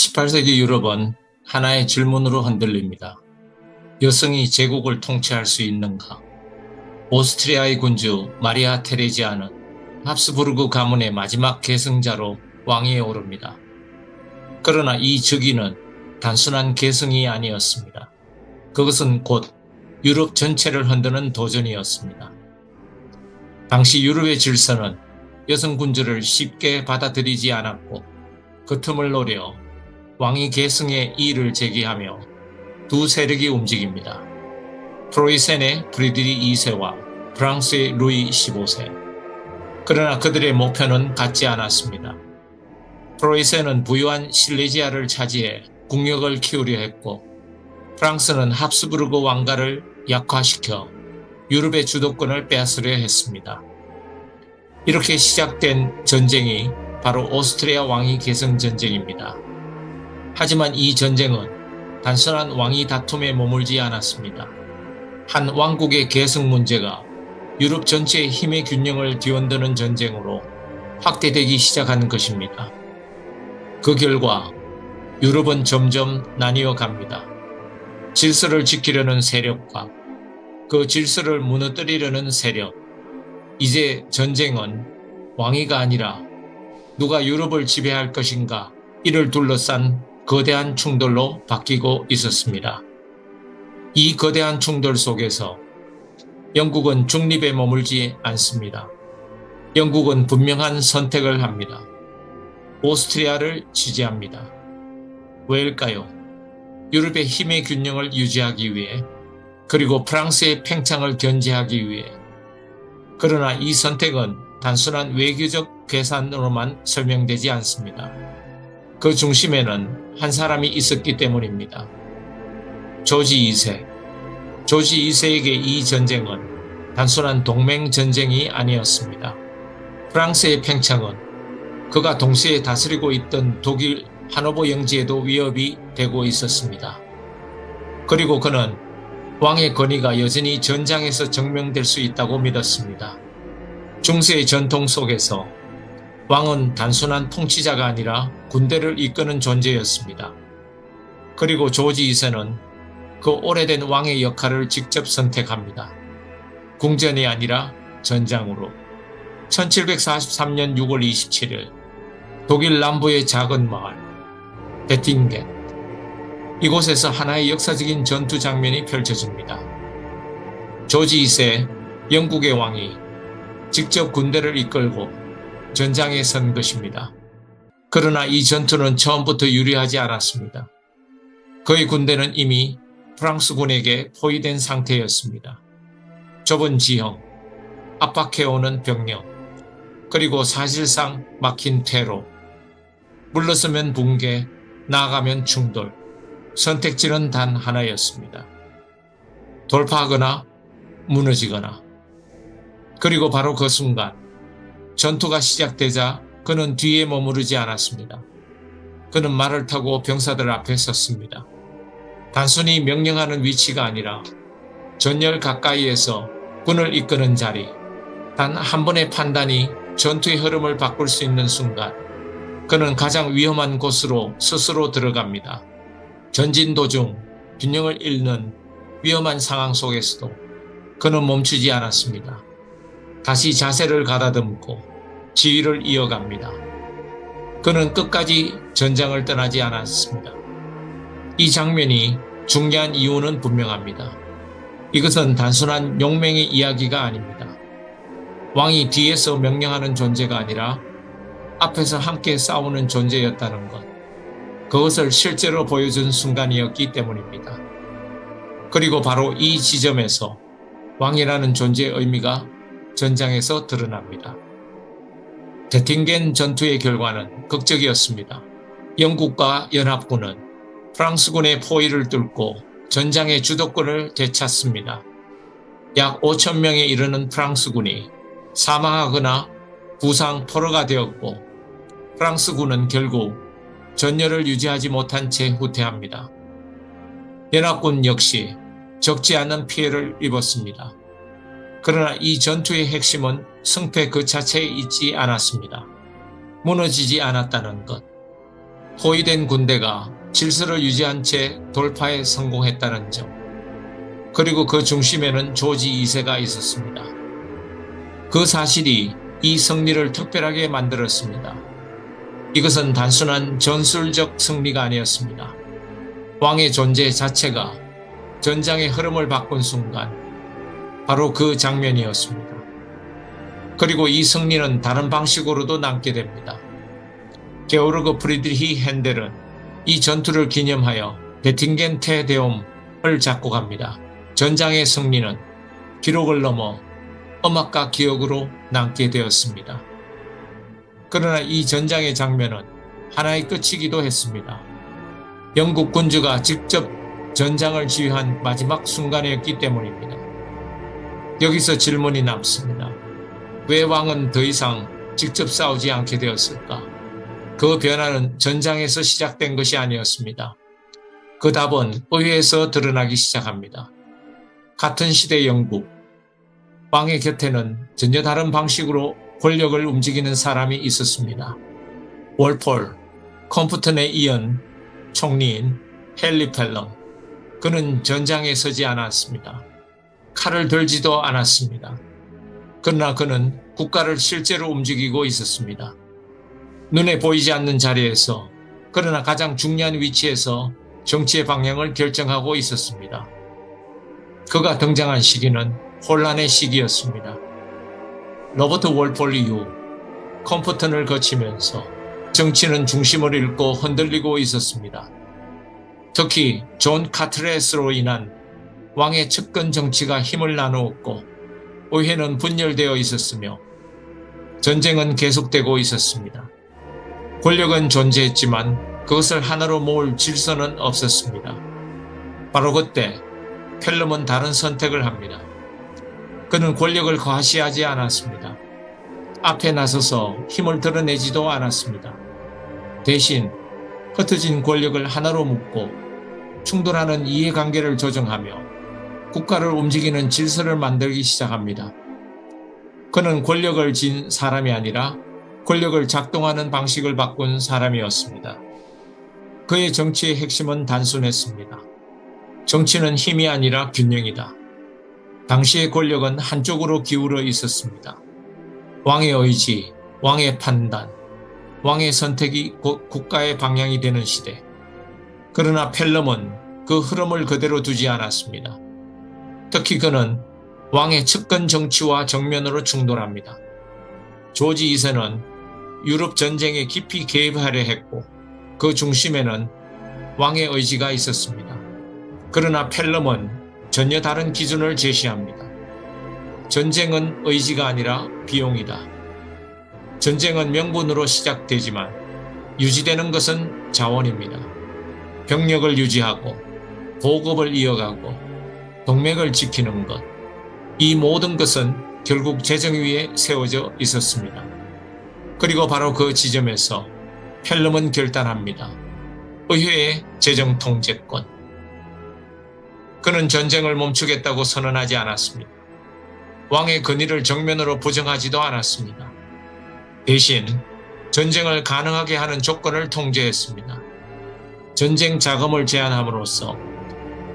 18세기 유럽은 하나의 질문으로 흔들립니다. 여성이 제국을 통치할 수 있는가? 오스트리아의 군주 마리아 테레지아는 합스부르크 가문의 마지막 계승자로 왕위에 오릅니다. 그러나 이 즉위는 단순한 계승이 아니었습니다. 그것은 곧 유럽 전체를 흔드는 도전이었습니다. 당시 유럽의 질서는 여성 군주를 쉽게 받아들이지 않았고 그 틈을 노려 왕위 계승의 이의를 제기하며 두 세력이 움직입니다. 프로이센의 프리드리 2세와 프랑스의 루이 15세. 그러나 그들의 목표는 같지 않았습니다. 프로이센은 부유한 실레지아를 차지해 국력을 키우려 했고 프랑스는 합스부르크 왕가를 약화시켜 유럽의 주도권을 빼앗으려 했습니다. 이렇게 시작된 전쟁이 바로 오스트리아 왕위 계승 전쟁입니다. 하지만 이 전쟁은 단순한 왕위 다툼에 머물지 않았습니다. 한 왕국의 계승 문제가 유럽 전체의 힘의 균형을 뒤흔드는 전쟁으로 확대되기 시작한 것입니다. 그 결과 유럽은 점점 나뉘어 갑니다. 질서를 지키려는 세력과 그 질서를 무너뜨리려는 세력. 이제 전쟁은 왕위가 아니라 누가 유럽을 지배할 것인가 이를 둘러싼 거대한 충돌로 바뀌고 있었습니다. 이 거대한 충돌 속에서 영국은 중립에 머물지 않습니다. 영국은 분명한 선택을 합니다. 오스트리아를 지지합니다. 왜일까요? 유럽의 힘의 균형을 유지하기 위해, 그리고 프랑스의 팽창을 견제하기 위해. 그러나 이 선택은 단순한 외교적 계산으로만 설명되지 않습니다. 그 중심에는 한 사람이 있었기 때문입니다. 조지 2세. 조지 2세에게 이 전쟁은 단순한 동맹 전쟁이 아니었습니다. 프랑스의 팽창은 그가 동시에 다스리고 있던 독일 하노버 영지에도 위협이 되고 있었습니다. 그리고 그는 왕의 권위가 여전히 전장에서 증명될 수 있다고 믿었습니다. 중세의 전통 속에서 왕은 단순한 통치자가 아니라 군대를 이끄는 존재였습니다. 그리고 조지 2세는 그 오래된 왕의 역할을 직접 선택합니다. 궁전이 아니라 전장으로. 1743년 6월 27일 독일 남부의 작은 마을 베팅겐. 이곳에서 하나의 역사적인 전투 장면이 펼쳐집니다. 조지 2세 영국의 왕이 직접 군대를 이끌고 전장에 선 것입니다. 그러나 이 전투는 처음부터 유리하지 않았습니다. 그의 군대는 이미 프랑스군에게 포위된 상태였습니다. 좁은 지형, 압박해오는 병력, 그리고 사실상 막힌 퇴로. 물러서면 붕괴, 나아가면 충돌. 선택지는 단 하나였습니다. 돌파하거나 무너지거나. 그리고 바로 그 순간 전투가 시작되자 그는 뒤에 머무르지 않았습니다. 그는 말을 타고 병사들 앞에 섰습니다. 단순히 명령하는 위치가 아니라 전열 가까이에서 군을 이끄는 자리. 단 한 번의 판단이 전투의 흐름을 바꿀 수 있는 순간 그는 가장 위험한 곳으로 스스로 들어갑니다. 전진 도중 균형을 잃는 위험한 상황 속에서도 그는 멈추지 않았습니다. 다시 자세를 가다듬고 지휘를 이어갑니다. 그는 끝까지 전장을 떠나지 않았습니다. 이 장면이 중요한 이유는 분명합니다. 이것은 단순한 용맹의 이야기가 아닙니다. 왕이 뒤에서 명령하는 존재가 아니라 앞에서 함께 싸우는 존재였다는 것. 그것을 실제로 보여준 순간이었기 때문입니다. 그리고 바로 이 지점에서 왕이라는 존재의 의미가 전장에서 드러납니다. 베팅겐 전투의 결과는 극적이었습니다. 영국과 연합군은 프랑스군의 포위를 뚫고 전장의 주도권을 되찾습니다. 약 5,000명에 이르는 프랑스군이 사망하거나 부상 포로가 되었고 프랑스군은 결국 전열을 유지하지 못한 채 후퇴합니다. 연합군 역시 적지 않은 피해를 입었습니다. 그러나 이 전투의 핵심은 승패 그 자체에 있지 않았습니다. 무너지지 않았다는 것. 포위된 군대가 질서를 유지한 채 돌파에 성공했다는 점, 그리고 그 중심에는 조지 2세가 있었습니다. 그 사실이 이 승리를 특별하게 만들었습니다. 이것은 단순한 전술적 승리가 아니었습니다. 왕의 존재 자체가 전장의 흐름을 바꾼 순간 바로 그 장면이었습니다. 그리고 이 승리는 다른 방식으로도 남게 됩니다. 게오르그 프리드리히 핸델은 이 전투를 기념하여 베팅겐 테데움을 작곡합니다. 전장의 승리는 기록을 넘어 음악과 기억으로 남게 되었습니다. 그러나 이 전장의 장면은 하나의 끝이기도 했습니다. 영국 군주가 직접 전장을 지휘한 마지막 순간이었기 때문입니다. 여기서 질문이 남습니다. 왜 왕은 더 이상 직접 싸우지 않게 되었을까? 그 변화는 전장에서 시작된 것이 아니었습니다. 그 답은 의회에서 드러나기 시작합니다. 같은 시대 영국, 왕의 곁에는 전혀 다른 방식으로 권력을 움직이는 사람이 있었습니다. 월폴, 컴프턴에 이은 총리인 헨리 펠럼. 그는 전장에 서지 않았습니다. 칼을 들지도 않았습니다. 그러나 그는 국가를 실제로 움직이고 있었습니다. 눈에 보이지 않는 자리에서, 그러나 가장 중요한 위치에서 정치의 방향을 결정하고 있었습니다. 그가 등장한 시기는 혼란의 시기였습니다. 로버트 월폴 이후 컴프턴을 거치면서 정치는 중심을 잃고 흔들리고 있었습니다. 특히 존 카트레스로 인한 왕의 측근 정치가 힘을 나누었고 의회는 분열되어 있었으며 전쟁은 계속되고 있었습니다. 권력은 존재했지만 그것을 하나로 모을 질서는 없었습니다. 바로 그때 펠럼은 다른 선택을 합니다. 그는 권력을 과시하지 않았습니다. 앞에 나서서 힘을 드러내지도 않았습니다. 대신 흩어진 권력을 하나로 묶고 충돌하는 이해관계를 조정하며 국가를 움직이는 질서를 만들기 시작합니다. 그는 권력을 진 사람이 아니라 권력을 작동하는 방식을 바꾼 사람이었습니다. 그의 정치의 핵심은 단순했습니다. 정치는 힘이 아니라 균형이다. 당시의 권력은 한쪽으로 기울어 있었습니다. 왕의 의지, 왕의 판단, 왕의 선택이 곧 국가의 방향이 되는 시대. 그러나 펠럼은 그 흐름을 그대로 두지 않았습니다. 특히 그는 왕의 측근 정치와 정면으로 충돌합니다. 조지 2세는 유럽 전쟁에 깊이 개입하려 했고 그 중심에는 왕의 의지가 있었습니다. 그러나 펠럼은 전혀 다른 기준을 제시합니다. 전쟁은 의지가 아니라 비용이다. 전쟁은 명분으로 시작되지만 유지되는 것은 자원입니다. 병력을 유지하고 보급을 이어가고 동맹을 지키는 것, 이 모든 것은 결국 재정 위에 세워져 있었습니다. 그리고 바로 그 지점에서 펠럼은 결단합니다. 의회의 재정 통제권. 그는 전쟁을 멈추겠다고 선언하지 않았습니다. 왕의 권위를 정면으로 부정하지도 않았습니다. 대신 전쟁을 가능하게 하는 조건을 통제했습니다. 전쟁 자금을 제한함으로써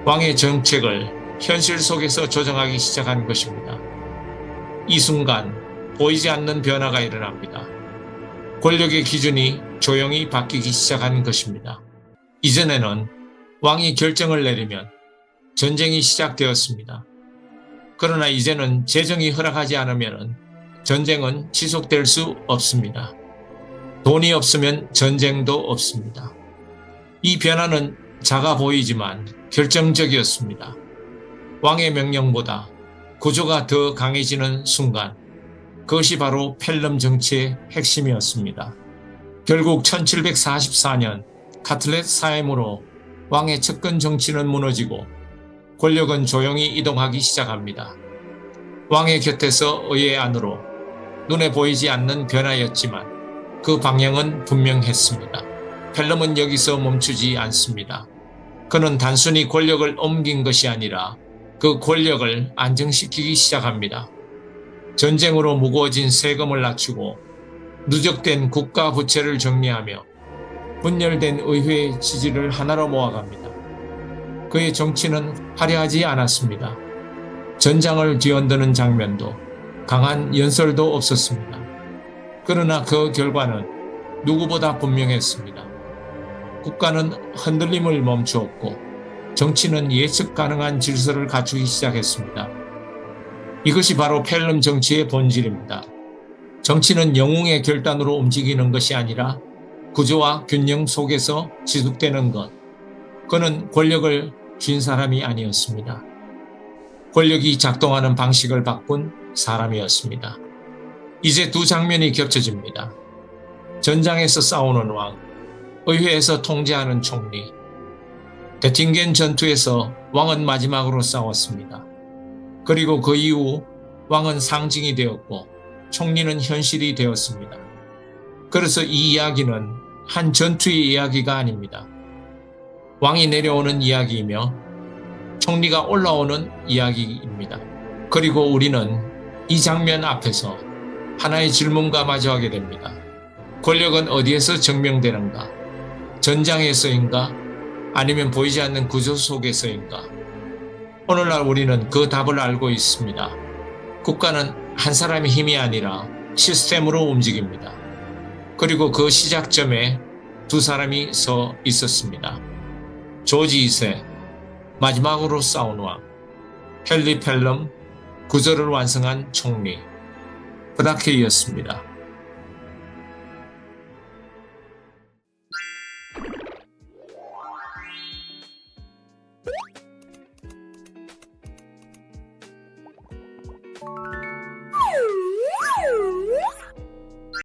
왕의 정책을 현실 속에서 조정하기 시작한 것입니다. 이 순간 보이지 않는 변화가 일어납니다. 권력의 기준이 조용히 바뀌기 시작한 것입니다. 이전에는 왕이 결정을 내리면 전쟁이 시작되었습니다. 그러나 이제는 재정이 허락하지 않으면 전쟁은 지속될 수 없습니다. 돈이 없으면 전쟁도 없습니다. 이 변화는 작아 보이지만 결정적이었습니다. 왕의 명령보다 구조가 더 강해지는 순간, 그것이 바로 펠럼 정치의 핵심이었습니다. 결국 1744년 카틀렛 사임으로 왕의 측근 정치는 무너지고 권력은 조용히 이동하기 시작합니다. 왕의 곁에서 의회 안으로, 눈에 보이지 않는 변화였지만 그 방향은 분명했습니다. 펠럼은 여기서 멈추지 않습니다. 그는 단순히 권력을 옮긴 것이 아니라 그 권력을 안정시키기 시작합니다. 전쟁으로 무거워진 세금을 낮추고 누적된 국가 부채를 정리하며 분열된 의회의 지지를 하나로 모아갑니다. 그의 정치는 화려하지 않았습니다. 전장을 뒤흔드는 장면도 강한 연설도 없었습니다. 그러나 그 결과는 누구보다 분명했습니다. 국가는 흔들림을 멈추었고 정치는 예측 가능한 질서를 갖추기 시작했습니다. 이것이 바로 펠럼 정치의 본질입니다. 정치는 영웅의 결단으로 움직이는 것이 아니라 구조와 균형 속에서 지속되는 것. 그는 권력을 쥔 사람이 아니었습니다. 권력이 작동하는 방식을 바꾼 사람이었습니다. 이제 두 장면이 겹쳐집니다. 전장에서 싸우는 왕, 의회에서 통제하는 총리. 데팅겐 전투에서 왕은 마지막으로 싸웠습니다. 그리고 그 이후 왕은 상징이 되었고 총리는 현실이 되었습니다. 그래서 이 이야기는 한 전투의 이야기가 아닙니다. 왕이 내려오는 이야기이며 총리가 올라오는 이야기입니다. 그리고 우리는 이 장면 앞에서 하나의 질문과 마주하게 됩니다. 권력은 어디에서 증명되는가? 전장에서인가? 아니면 보이지 않는 구조 속에서인가? 오늘날 우리는 그 답을 알고 있습니다. 국가는 한 사람의 힘이 아니라 시스템으로 움직입니다. 그리고 그 시작점에 두 사람이 서 있었습니다. 조지 2세, 마지막으로 싸운 왕, 헨리 펠럼, 구조를 완성한 총리, 브라케이였습니다.